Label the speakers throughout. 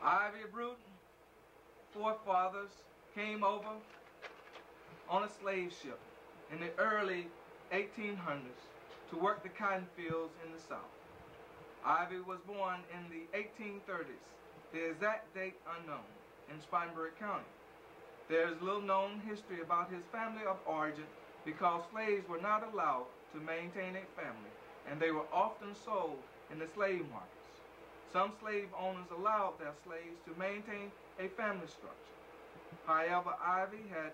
Speaker 1: Ivy Brewton forefathers came over on a slave ship in the early 1800s to work the cotton fields in the South. Ivy was born in the 1830s, the exact date unknown, in Spartanburg County. There is little known history about his family of origin because slaves were not allowed to maintain a family, and they were often sold in the slave markets. Some slave owners allowed their slaves to maintain a family structure. However, Ivy had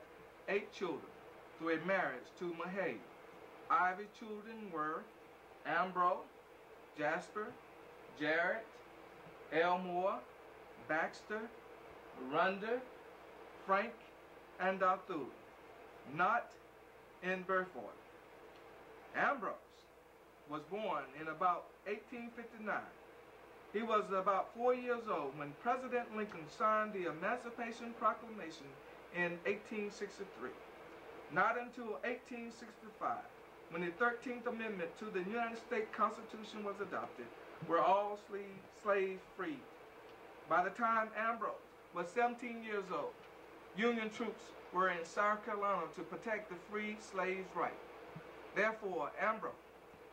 Speaker 1: 8 children through a marriage to Mahay. Ivy's children were Ambrose, Jasper, Jarrett, Elmore, Baxter, Runda, Frank, and Darthur, not in birth order. Ambrose was born in about 1859. He was about 4 years old when President Lincoln signed the Emancipation Proclamation in 1863. Not until 1865, when the 13th Amendment to the United States Constitution was adopted, were all slaves freed. By the time Ambrose was 17 years old, Union troops were in South Carolina to protect the freed slaves' rights. Therefore, Ambrose,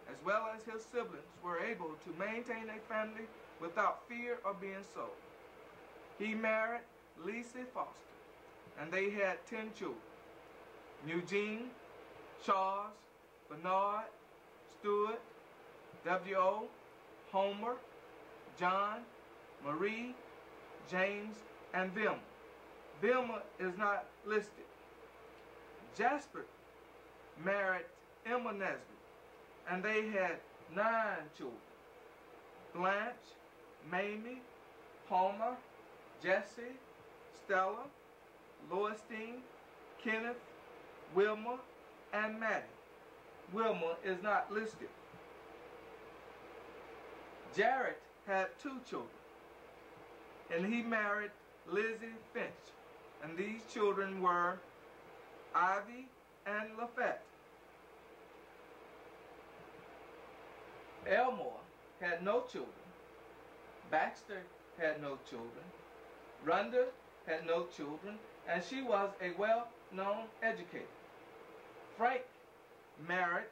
Speaker 1: as well as his siblings, were able to maintain a family without fear of being sold. He married Lisa Foster, and they had 10 children: Eugene, Charles, Bernard, Stuart, W.O., Homer, John, Marie, James, and Vilma. Vilma is not listed. Jasper married Emma Nesbitt, and they had 9 children: Blanche, Mamie, Homer, Jesse, Stella, Loistine, Kenneth, Wilma, and Maddie. Wilma is not listed. Jarrett had 2 children, and he married Lizzie Finch, and these children were Ivy and Lafette. Elmore had no children. Baxter had no children. Runda had no children, and she was a well-known educator. Frank married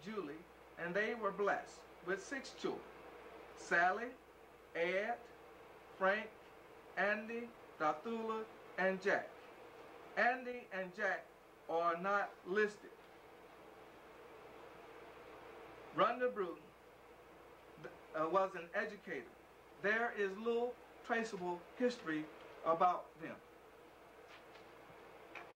Speaker 1: Julie, and they were blessed with 6 children: Sally, Ed, Frank, Andy, Darthula, and Jack. Andy and Jack are not listed. Runda Brewton was an educator. There is little traceable history about them.